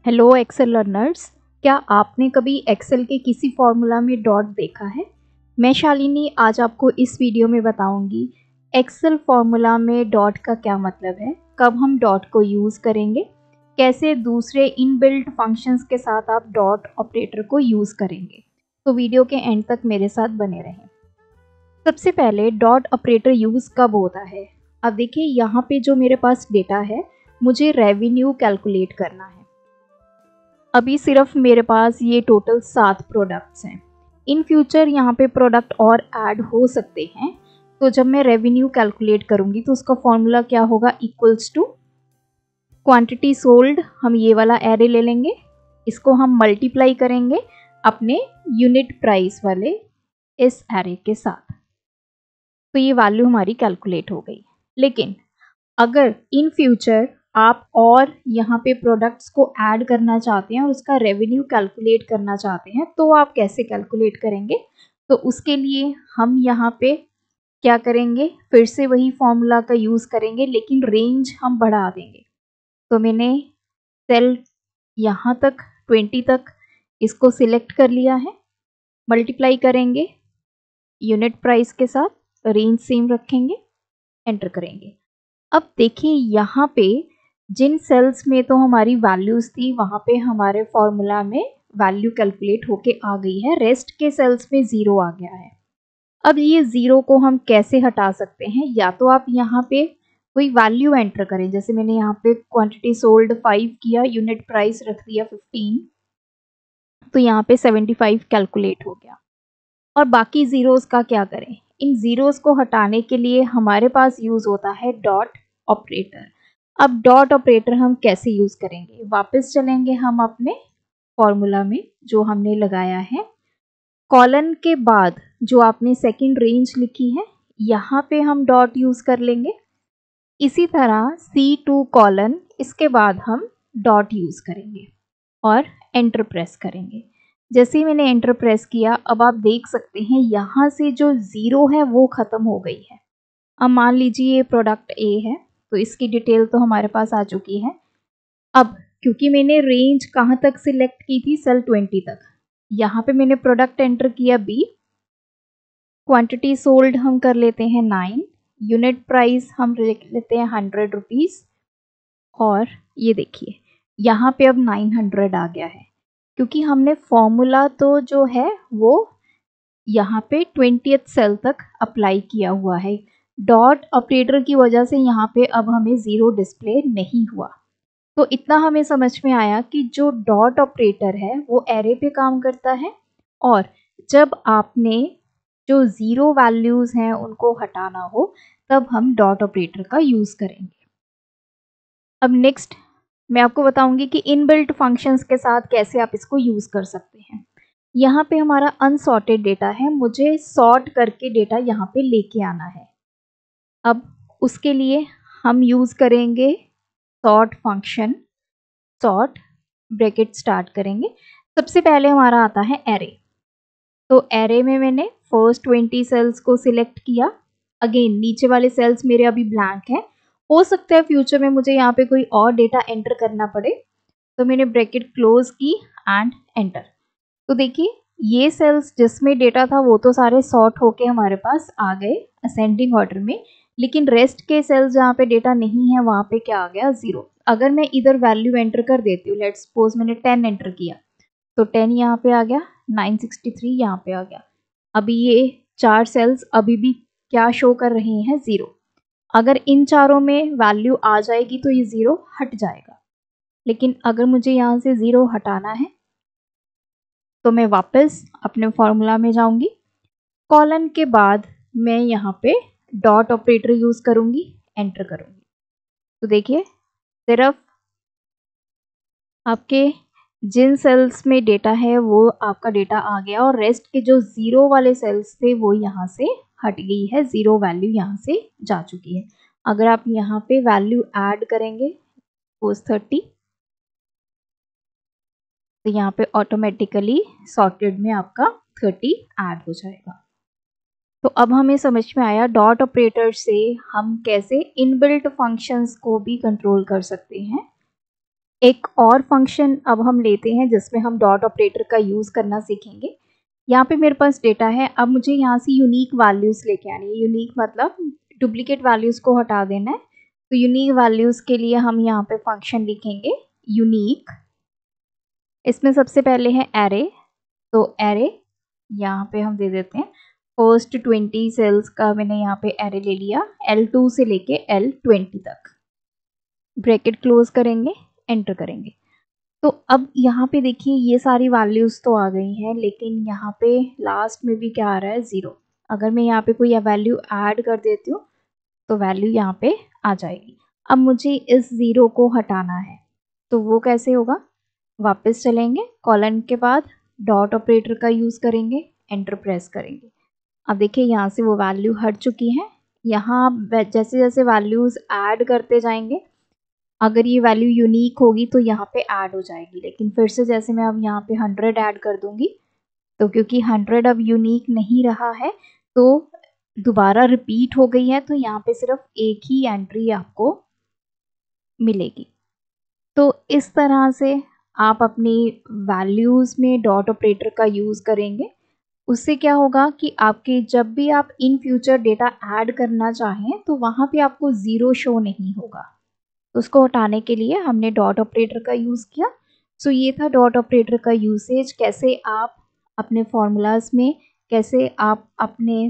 Hello Excel learners, क्या आपने कभी एक्सेल के किसी फॉर्मूला में डॉट देखा है? मैं शालिनी आज आपको इस वीडियो में बताऊंगी एक्सेल फॉर्मूला में डॉट का क्या मतलब है, कब हम डॉट को यूज़ करेंगे, कैसे दूसरे इनबिल्ट फंक्शंस के साथ आप डॉट ऑपरेटर को यूज़ करेंगे। तो वीडियो के एंड तक मेरे साथ बने रहें। सबसे पहले डॉट ऑपरेटर यूज़ कब होता है? अब देखिए यहाँ पे जो मेरे पास डेटा है, मुझे रेवेन्यू कैलकुलेट करना है। अभी सिर्फ मेरे पास ये टोटल 7 प्रोडक्ट्स हैं। इन फ्यूचर यहाँ पे प्रोडक्ट और ऐड हो सकते हैं। तो जब मैं रेवेन्यू कैलकुलेट करूँगी तो उसका फॉर्मूला क्या होगा? Equals to quantity sold. हम ये वाला एरे ले लेंगे, इसको हम मल्टीप्लाई करेंगे अपने यूनिट प्राइस वाले इस एरे के साथ। तो ये वैल्यू हमारी कैलकुलेट हो गई। लेकिन अगर इन फ्यूचर आप और यहाँ पे प्रोडक्ट्स को ऐड करना चाहते हैं और उसका रेवेन्यू कैलकुलेट करना चाहते हैं, तो आप कैसे कैलकुलेट करेंगे? तो उसके लिए हम यहाँ पे क्या करेंगे? फिर से वही फॉर्मूला का यूज़ करेंगे, लेकिन रेंज हम बढ़ा देंगे। तो मैंने सेल यहाँ तक 20 तक इसको सिलेक्ट कर लिया है, मल्टीप्लाई करेंगे यूनिट प्राइस के साथ, रेंज सेम रखेंगे, एंटर करेंगे। अब देखिए यहाँ पे जिन सेल्स में तो हमारी वैल्यूज़ थी वहाँ पे हमारे फॉर्मूला में वैल्यू कैलकुलेट होके आ गई है, रेस्ट के सेल्स में ज़ीरो आ गया है। अब ये ज़ीरो को हम कैसे हटा सकते हैं? या तो आप यहाँ पे कोई वैल्यू एंटर करें, जैसे मैंने यहाँ पे क्वांटिटी सोल्ड 5 किया, यूनिट प्राइस रख दिया 15, तो यहाँ पे 75 कैलकुलेट हो गया। और बाकी ज़ीरोज़ का क्या करें? इन ज़ीरोज़ को हटाने के लिए हमारे पास यूज़ होता है डॉट ऑपरेटर। अब डॉट ऑपरेटर हम कैसे यूज़ करेंगे? वापस चलेंगे हम अपने फॉर्मूला में जो हमने लगाया है, कॉलन के बाद जो आपने सेकंड रेंज लिखी है यहाँ पे हम डॉट यूज़ कर लेंगे। इसी तरह C2 कॉलन, इसके बाद हम डॉट यूज़ करेंगे और एंटर प्रेस करेंगे। जैसे ही मैंने एंटर प्रेस किया, अब आप देख सकते हैं यहाँ से जो ज़ीरो है वो ख़त्म हो गई है। अब मान लीजिए ये प्रोडक्ट ए है, तो इसकी डिटेल तो हमारे पास आ चुकी है। अब क्योंकि मैंने रेंज कहाँ तक सिलेक्ट की थी? सेल 20 तक। यहाँ पे मैंने प्रोडक्ट एंटर किया बी, क्वांटिटी सोल्ड हम कर लेते हैं 9, यूनिट प्राइस हम लिख लेते हैं 100 रुपीज़, और ये देखिए यहाँ पे अब 900 आ गया है, क्योंकि हमने फॉर्मूला तो जो है वो यहाँ पे 20th सेल तक अप्लाई किया हुआ है। डॉट ऑपरेटर की वजह से यहाँ पे अब हमें ज़ीरो डिस्प्ले नहीं हुआ। तो इतना हमें समझ में आया कि जो डॉट ऑपरेटर है वो एरे पे काम करता है, और जब आपने जो ज़ीरो वैल्यूज़ हैं उनको हटाना हो तब हम डॉट ऑपरेटर का यूज़ करेंगे। अब नेक्स्ट मैं आपको बताऊंगी कि इनबिल्ट फंक्शंस के साथ कैसे आप इसको यूज़ कर सकते हैं। यहाँ पे हमारा अनसॉर्टेड डेटा है, मुझे सॉर्ट करके डेटा यहाँ पे लेके आना है। अब उसके लिए हम यूज़ करेंगे sort function. Sort bracket start करेंगे। सबसे पहले हमारा आता है एरे। तो एरे में मैंने फर्स्ट 20 सेल्स को सिलेक्ट किया। अगेन नीचे वाले सेल्स मेरे अभी ब्लैंक हैं, हो सकता है फ्यूचर में मुझे यहाँ पे कोई और डेटा एंटर करना पड़े, तो मैंने ब्रैकेट क्लोज की एंड एंटर। तो देखिए ये सेल्स जिसमें डेटा था वो तो सारे सॉर्ट होके हमारे पास आ गए असेंडिंग ऑर्डर में, लेकिन रेस्ट के सेल्स जहाँ पे डेटा नहीं है वहाँ पे क्या आ गया? ज़ीरो। अगर मैं इधर वैल्यू एंटर कर देती हूँ, लेट्स सपोज मैंने 10 एंटर किया, तो 10 यहाँ पे आ गया, 963 यहाँ पे आ गया। अभी ये चार सेल्स अभी भी क्या शो कर रहे हैं? ज़ीरो। अगर इन चारों में वैल्यू आ जाएगी तो ये ज़ीरो हट जाएगा, लेकिन अगर मुझे यहाँ से ज़ीरो हटाना है तो मैं वापस अपने फॉर्मूला में जाऊंगी। कॉलन के बाद मैं यहाँ पे डॉट ऑपरेटर यूज़ करूँगी, एंटर करूँगी। तो देखिए सिर्फ आपके जिन सेल्स में डेटा है वो आपका डेटा आ गया, और रेस्ट के जो ज़ीरो वाले सेल्स थे वो यहाँ से हट गई है, ज़ीरो वैल्यू यहाँ से जा चुकी है। अगर आप यहाँ पे वैल्यू ऐड करेंगे सपोज 30, तो यहाँ पे ऑटोमेटिकली सॉर्टेड में आपका 30 ऐड हो जाएगा। तो अब हमें समझ में आया डॉट ऑपरेटर से हम कैसे इनबिल्ट फंक्शंस को भी कंट्रोल कर सकते हैं। एक और फंक्शन अब हम लेते हैं जिसमें हम डॉट ऑपरेटर का यूज़ करना सीखेंगे। यहाँ पे मेरे पास डेटा है, अब मुझे यहाँ से यूनिक वैल्यूज़ लेके आनी है। यूनिक मतलब डुप्लीकेट वैल्यूज़ को हटा देना है। तो यूनिक वैल्यूज़ के लिए हम यहाँ पे फंक्शन लिखेंगे यूनिक। इसमें सबसे पहले है एरे, तो एरे यहाँ पे हम दे देते हैं फर्स्ट 20 सेल्स का मैंने यहाँ पे एरे ले लिया, L2 से लेके L20 तक। ब्रैकेट क्लोज करेंगे, एंटर करेंगे। तो अब यहाँ पे देखिए ये सारी वैल्यूज़ तो आ गई हैं, लेकिन यहाँ पे लास्ट में भी क्या आ रहा है, 0। अगर मैं यहाँ पे कोई वैल्यू ऐड कर देती हूँ तो वैल्यू यहाँ पे आ जाएगी। अब मुझे इस 0 को हटाना है, तो वो कैसे होगा, वापस चलेंगे, कॉलन के बाद डॉट ऑपरेटर का यूज़ करेंगे, एंटर प्रेस करेंगे। अब देखिए यहाँ से वो वैल्यू हट चुकी है। यहाँ जैसे जैसे वैल्यूज़ ऐड करते जाएंगे, अगर ये वैल्यू यूनिक होगी तो यहाँ पे ऐड हो जाएगी, लेकिन फिर से जैसे मैं अब यहाँ पे 100 ऐड कर दूंगी, तो क्योंकि 100 अब यूनिक नहीं रहा है तो दोबारा रिपीट हो गई है, तो यहाँ पे सिर्फ एक ही एंट्री आपको मिलेगी। तो इस तरह से आप अपनी वैल्यूज़ में डॉट ऑपरेटर का यूज़ करेंगे। उससे क्या होगा कि आपके जब भी आप इन फ्यूचर डेटा ऐड करना चाहें तो वहाँ पे आपको 0 शो नहीं होगा। तो उसको हटाने के लिए हमने डॉट ऑपरेटर का यूज़ किया। सो ये था डॉट ऑपरेटर का यूसेज, कैसे आप अपने फॉर्मूलाज में, कैसे आप अपने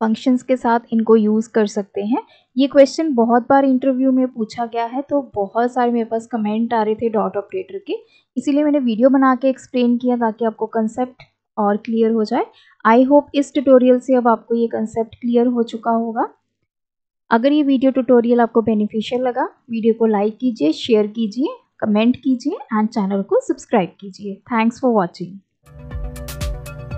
फंक्शंस के साथ इनको यूज़ कर सकते हैं। ये क्वेश्चन बहुत बार इंटरव्यू में पूछा गया है, तो बहुत सारे मेरे पास कमेंट आ रहे थे डॉट ऑपरेटर के, इसीलिए मैंने वीडियो बना के एक्सप्लेन किया ताकि आपको कंसेप्ट और क्लियर हो जाए। आई होप इस ट्यूटोरियल से अब आपको ये कंसेप्ट क्लियर हो चुका होगा। अगर ये वीडियो ट्यूटोरियल आपको बेनिफिशियल लगा, वीडियो को लाइक कीजिए, शेयर कीजिए, कमेंट कीजिए एंड चैनल को सब्सक्राइब कीजिए। Thanks for watching.